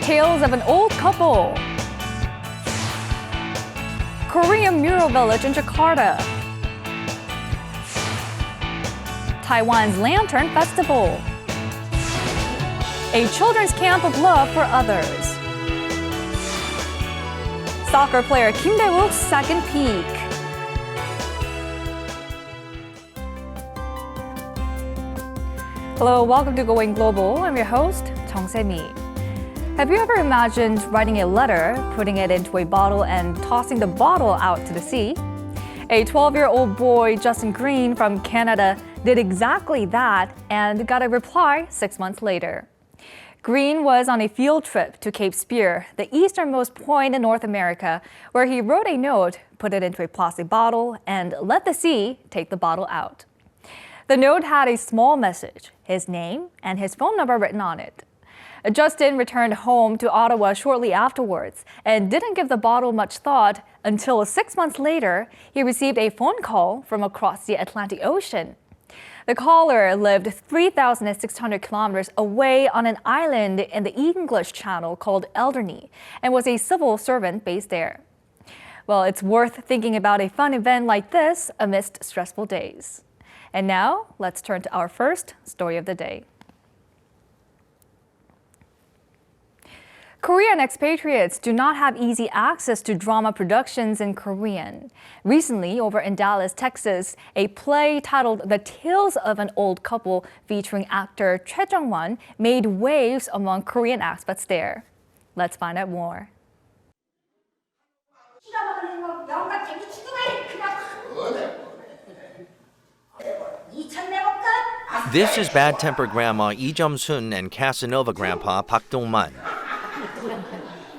Tales of an old couple. Korean mural village in Jakarta. Taiwan's Lantern Festival. A children's camp of love for others. Soccer player Kim Dae-Wook's second peak. Hello, welcome to Going Global. I'm your host, Jung Se-mi. Have you ever imagined writing a letter, putting it into a bottle, and tossing the bottle out to the sea? A 12-year-old boy, Justin Green from Canada, did exactly that and got a reply 6 months later. Green was on a field trip to Cape Spear, the easternmost point in North America, where he wrote a note, put it into a plastic bottle, and let the sea take the bottle out. The note had a small message, his name and his phone number written on it. Justin returned home to Ottawa shortly afterwards and didn't give the bottle much thought until 6 months later, he received a phone call from across the Atlantic Ocean. The caller lived 3,600 kilometers away on an island in the English Channel called Elderney and was a civil servant based there. Well, it's worth thinking about a fun event like this amidst stressful days. And now, let's turn to our first story of the day. Korean expatriates do not have easy access to drama productions in Korean. Recently, over in Dallas, Texas, a play titled The Tales of an Old Couple featuring actor Choi Jung-won made waves among Korean expats there. Let's find out more. This is bad-tempered grandma Lee Jung-sun and Casanova grandpa Park Dong-man.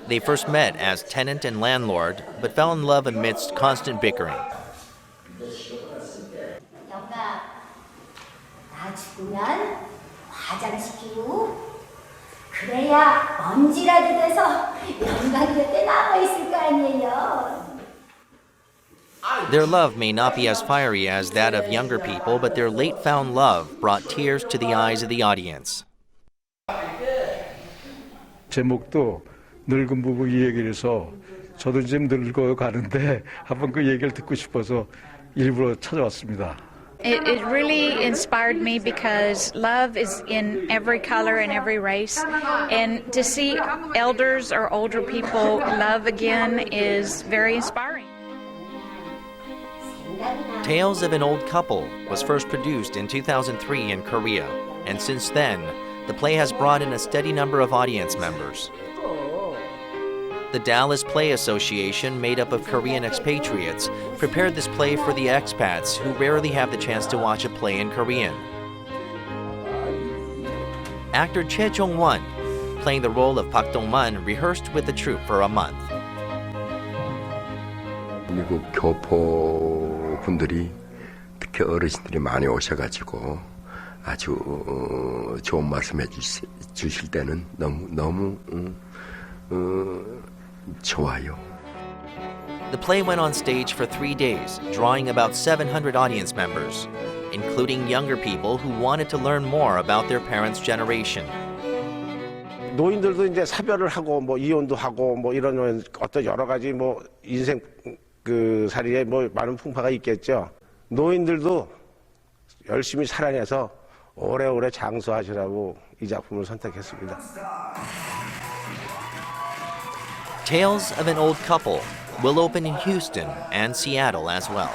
They first met as tenant and landlord, but fell in love amidst constant bickering. Their love may not be as fiery as that of younger people, but their late-found love brought tears to the eyes of the audience. 제목도 늙은 부부 이 얘기를 해서 저도 지금 늙어 가는데 한번 그 얘기를 듣고 싶어서 일부러 찾아왔습니다. It really inspired me because love is in every color and every race, and to see elders or older people love again is very inspiring. Tales of an Old Couple was first produced in 2003 in Korea, and since then, the play has brought in a steady number of audience members. The Dallas Play Association, made up of Korean expatriates, prepared this play for the expats who rarely have the chance to watch a play in Korean. Actor Choi Jung-won, playing the role of Park Dong-man, rehearsed with the troupe for a month. 미국 교포 분들이 특히 어르신들이 많이 오셔가지고 아주 좋은 말씀해 주실 때는 너무 좋아요. The play went on stage for 3 days, drawing about 700 audience members, including younger people who wanted to learn more about their parents' generation. 노인들도 이제 사별을 하고 뭐 이혼도 하고 뭐 이런 어떤 여러 가지 뭐 인생 그 살이에 뭐 많은 풍파가 있겠죠. 노인들도 열심히 살아내서 오래오래 장수하시라고 이 작품을 선택했습니다. Tales of an Old Couple will open in Houston and Seattle as well.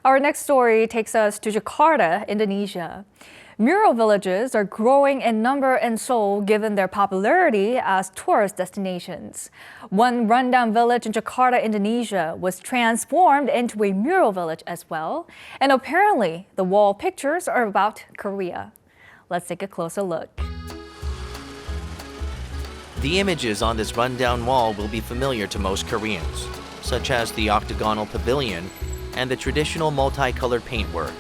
Our next story takes us to Jakarta, Indonesia. Mural villages are growing in number and soul given their popularity as tourist destinations. One rundown village in Jakarta, Indonesia was transformed into a mural village as well. And apparently, the wall pictures are about Korea. Let's take a closer look. The images on this rundown wall will be familiar to most Koreans, such as the octagonal pavilion and the traditional multicolored paintwork.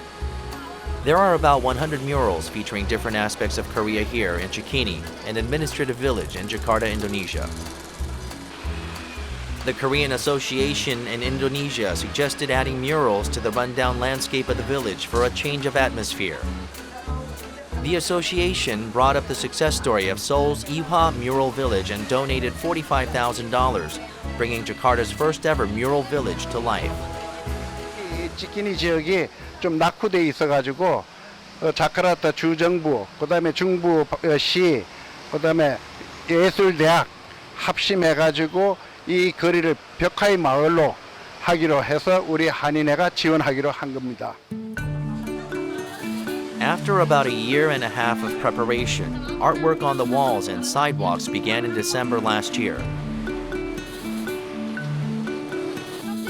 There are about 100 murals featuring different aspects of Korea here in Cikini, an administrative village in Jakarta, Indonesia. The Korean Association in Indonesia suggested adding murals to the rundown landscape of the village for a change of atmosphere. The association brought up the success story of Seoul's Ihwa Mural Village and donated $45,000, bringing Jakarta's first ever mural village to life. 이 지키니 지역이 좀 낙후돼 있어가지고 자카르타 주정부, 그다음에 중부시, 그다음에 예술대학 합심해가지고 이 거리를 벽화의 마을로 하기로 해서 우리 한인회가 지원하기로 한 겁니다. After about a year and a half of preparation, artwork on the walls and sidewalks began in December last year.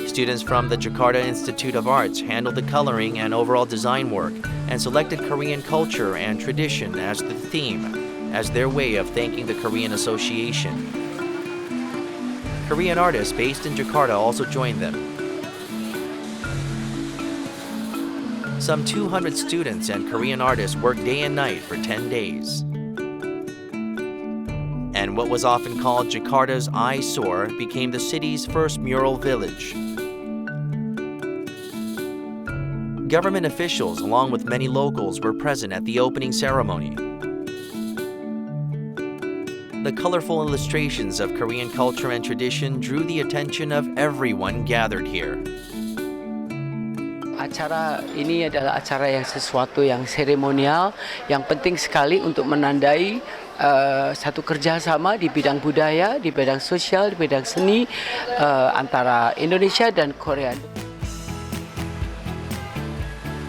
Students from the Jakarta Institute of Arts handled the coloring and overall design work and selected Korean culture and tradition as the theme, as their way of thanking the Korean Association. Korean artists based in Jakarta also joined them. Some 200 students and Korean artists worked day and night for 10 days. And what was often called Jakarta's eyesore became the city's first mural village. Government officials, along with many locals, were present at the opening ceremony. The colorful illustrations of Korean culture and tradition drew the attention of everyone gathered here. Acara ini adalah acara yang sesuatu yang seremonial, yang penting sekali untuk menandai satu kerjasama di bidang budaya, di bidang sosial, di bidang seni antara Indonesia dan Korea.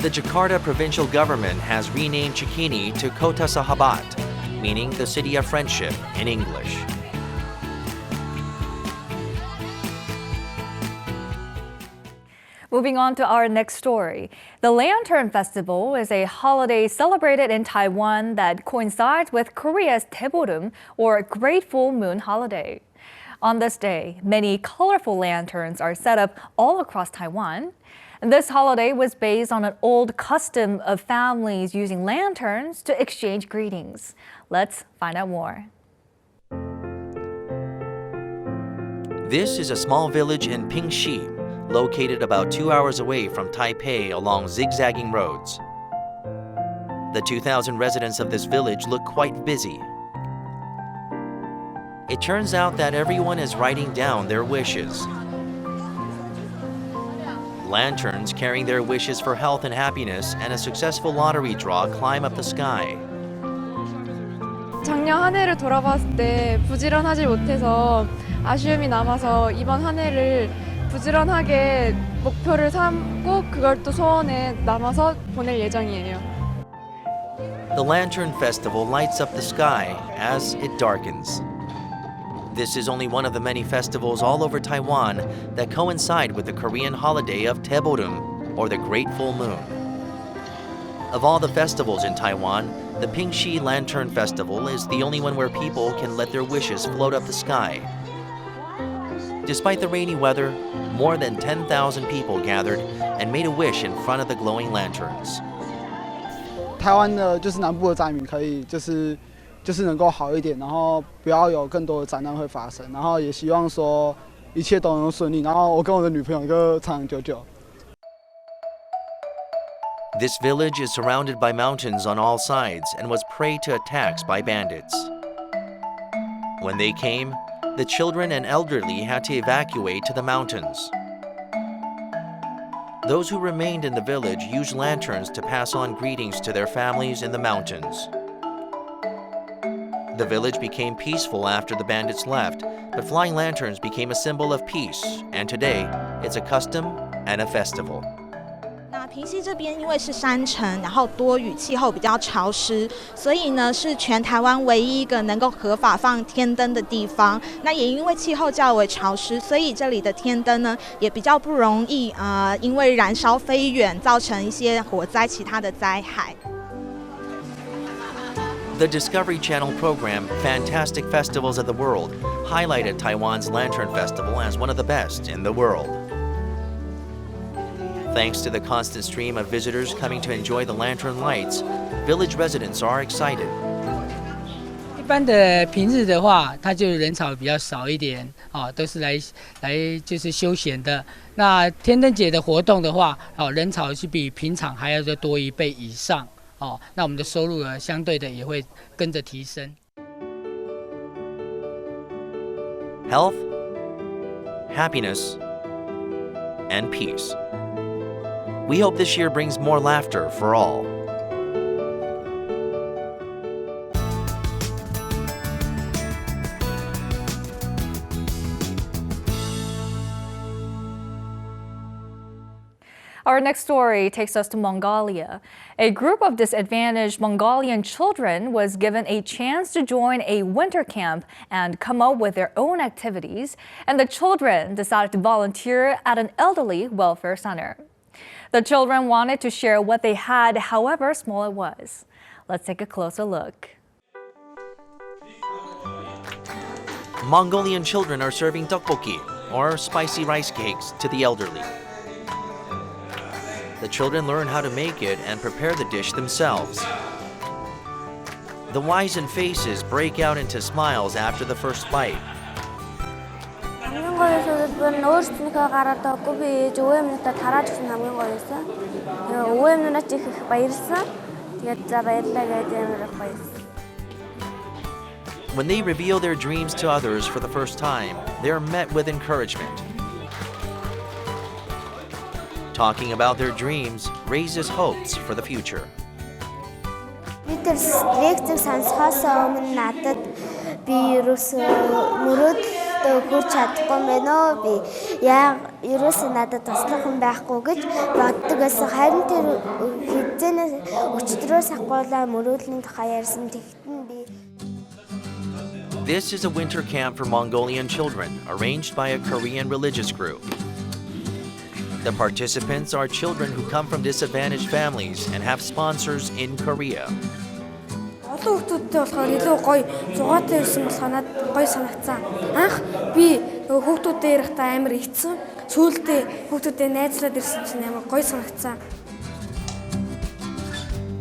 The Jakarta provincial government has renamed Cikini to Kota Sahabat, meaning the city of friendship in English. Moving on to our next story. The Lantern Festival is a holiday celebrated in Taiwan that coincides with Korea's Taewoo, or Great Full Moon holiday. On this day, many colorful lanterns are set up all across Taiwan. And this holiday was based on an old custom of families using lanterns to exchange greetings. Let's find out more. This is a small village in Pingxi, located about 2 hours away from Taipei along zigzagging roads. The 2,000 residents of this village look quite busy. It turns out that everyone is writing down their wishes. Lanterns carrying their wishes for health and happiness and a successful lottery draw climb up the sky. 작년 한 해를 돌아봤을 때 부지런하지 못해서 아쉬움이 남아서 이번 한 해를 부지런하게 목표를 삼고 그걸 또 소원에 남아서 보낼 예정이에요. The Lantern Festival lights up the sky as it darkens. This is only one of the many festivals all over Taiwan that coincide with the Korean holiday of Taewoo, or the Great Full Moon. Of all the festivals in Taiwan, the Pingxi Lantern Festival is the only one where people can let their wishes float up the sky. Despite the rainy weather, more than 10,000 people gathered and made a wish in front of the glowing lanterns. 台湾的就是南部的灾民可以就是能够好一点，然后不要有更多的灾难会发生，然后也希望说一切都能顺利，然后我跟我的女朋友就长长久久。This village is surrounded by mountains on all sides and was prey to attacks by bandits. When they came, the children and elderly had to evacuate to the mountains. Those who remained in the village used lanterns to pass on greetings to their families in the mountains. The village became peaceful after the bandits left, but flying lanterns became a symbol of peace, and today it's a custom and a festival. 那平溪这边因为是山城，然后多雨，气候比较潮湿，所以呢是全台湾唯一一个能够合法放天灯的地方。那也因为气候较为潮湿，所以这里的天灯呢也比较不容易因为燃烧飞远造成一些火灾、其他的灾害。The Discovery Channel program Fantastic Festivals of the World highlighted Taiwan's Lantern Festival as one of the best in the world. Thanks to the constant stream of visitors coming to enjoy the lantern lights, village residents are excited. 一般的平日的话，它就人潮比较少一点，都是来就是休闲的。那天灯节的活动的话，人潮是比平常还要再多1倍以上，那我们的收入呢，相对的也会跟着提升。Health, happiness, and peace. We hope this year brings more laughter for all. Our next story takes us to Mongolia. A group of disadvantaged Mongolian children was given a chance to join a winter camp and come up with their own activities, and the children decided to volunteer at an elderly welfare center. The children wanted to share what they had, however small it was. Let's take a closer look. Mongolian children are serving tteokbokki, or spicy rice cakes, to the elderly. The children learn how to make it and prepare the dish themselves. The wizened faces break out into smiles after the first bite. When they reveal their dreams to others for the first time, they are met with encouragement. Talking about their dreams raises hopes for the future. This is a winter camp for Mongolian children, arranged by a Korean religious group. The participants are children who come from disadvantaged families and have sponsors in Korea.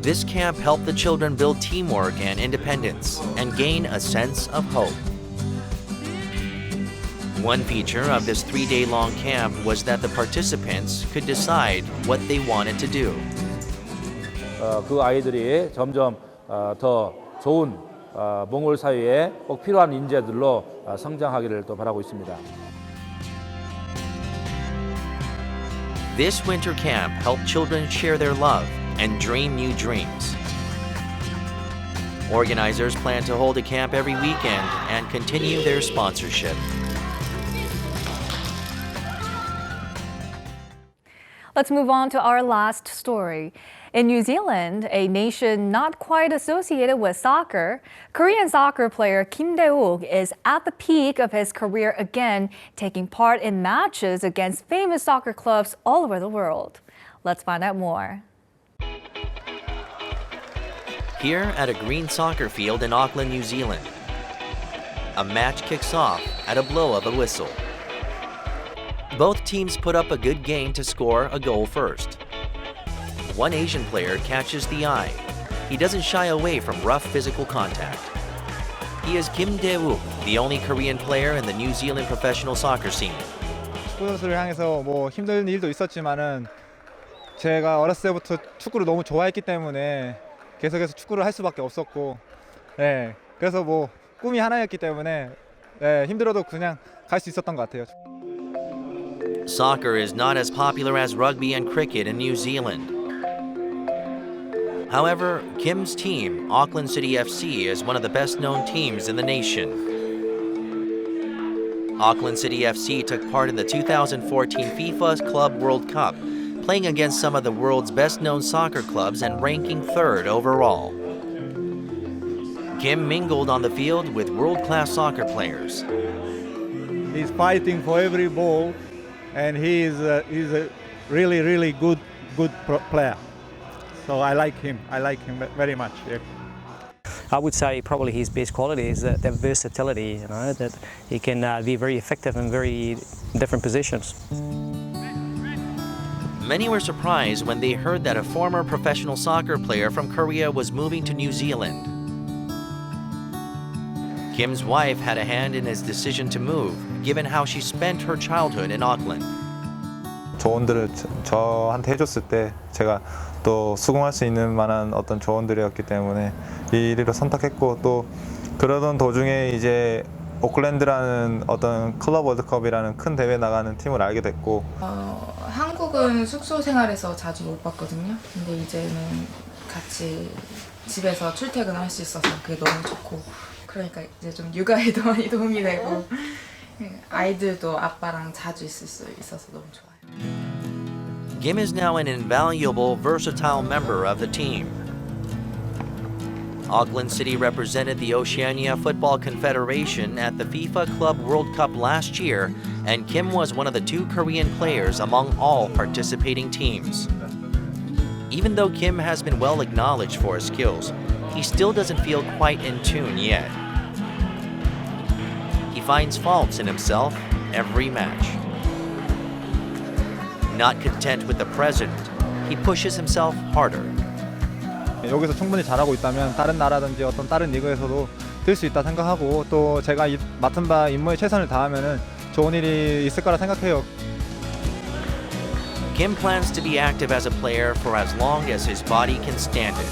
This camp helped the children build teamwork and independence and gain a sense of hope. One feature of this 3-day-long camp was that the participants could decide what they wanted to do. 그 아이들이 점점 더 좋은 몽골 사회에 꼭 필요한 인재들로 성장하기를 또 바라고 있습니다. This winter camp helped children share their love and dream new dreams. Organizers plan to hold a camp every weekend and continue their sponsorship. Let's move on to our last story. In New Zealand, a nation not quite associated with soccer, Korean soccer player Kim Dae-Wook is at the peak of his career again, taking part in matches against famous soccer clubs all over the world. Let's find out more. Here at a green soccer field in Auckland, New Zealand, a match kicks off at a blow of a whistle. Both teams put up a good game to score a goal first. One Asian player catches the eye. He doesn't shy away from rough physical contact. He is Kim Dae-Wook, the only Korean player in the New Zealand professional soccer scene. 축구선수를 향해서 뭐 힘든 일도 있었지만은 제가 어렸을 때부터 축구를 너무 좋아했기 때문에 계속해서 축구를 할 수밖에 없었고, 그래서 뭐 꿈이 하나였기 때문에 힘들어도 그냥 갈 수 있었던 것 같아요. Soccer is not as popular as rugby and cricket in New Zealand. However, Kim's team, Auckland City FC, is one of the best-known teams in the nation. Auckland City FC took part in the 2014 FIFA Club World Cup, playing against some of the world's best-known soccer clubs and ranking 3rd overall. Kim mingled on the field with world-class soccer players. He's fighting for every ball, and he's a really, really good player. So I like him. I like him very much. Yeah. I would say probably his best quality is that versatility. That he can be very effective in very different positions. Many were surprised when they heard that a former professional soccer player from Korea was moving to New Zealand. Kim's wife had a hand in his decision to move, given how she spent her childhood in Auckland. 조언들을 저한테 해줬을 때 제가 또 수긍할 수 있는 만한 어떤 조언들이었기 때문에 이 1위로 선택했고, 또 그러던 도중에 이제 오클랜드라는 어떤 클럽 월드컵이라는 큰 대회 나가는 팀을 알게 됐고, 한국은 숙소 생활에서 자주 못 봤거든요. 근데 이제는 같이 집에서 출퇴근할 수 있어서 그게 너무 좋고, 그러니까 이제 좀 육아에도 많이 도움이 되고 아이들도 아빠랑 자주 있을 수 있어서 너무 좋아요. Kim is now an invaluable, versatile member of the team. Auckland City represented the Oceania Football Confederation at the FIFA Club World Cup last year, and Kim was one of the 2 Korean players among all participating teams. Even though Kim has been well acknowledged for his skills, he still doesn't feel quite in tune yet. He finds faults in himself every match. Not content with the present, he pushes himself harder. 여기서 충분히 잘하고 있다면 다른 나라든지 어떤 다른 리그에서도 뛸 수 있다 생각하고, 또 제가 맡은 바 임무에 최선을 다하면 좋은 일이 있을 거라 생각해요. Kim plans to be active as a player for as long as his body can stand it.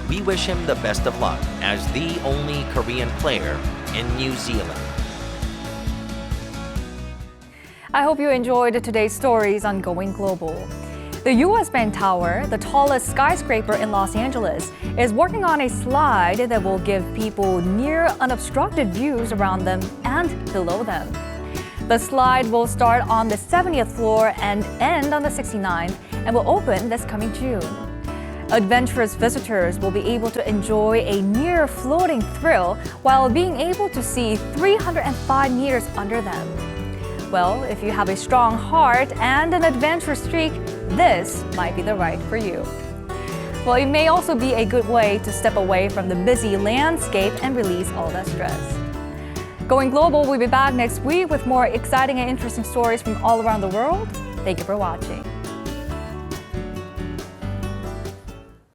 We wish him the best of luck as the only Korean player in New Zealand. I hope you enjoyed today's stories on Going Global. The U.S. Bank Tower, the tallest skyscraper in Los Angeles, is working on a slide that will give people near unobstructed views around them and below them. The slide will start on the 70th floor and end on the 69th and will open this coming June. Adventurous visitors will be able to enjoy a near floating thrill while being able to see 305 meters under them. Well, if you have a strong heart and an adventure streak, this might be the ride for you. Well, it may also be a good way to step away from the busy landscape and release all that stress. Going Global will be back next week with more exciting and interesting stories from all around the world. Thank you for watching.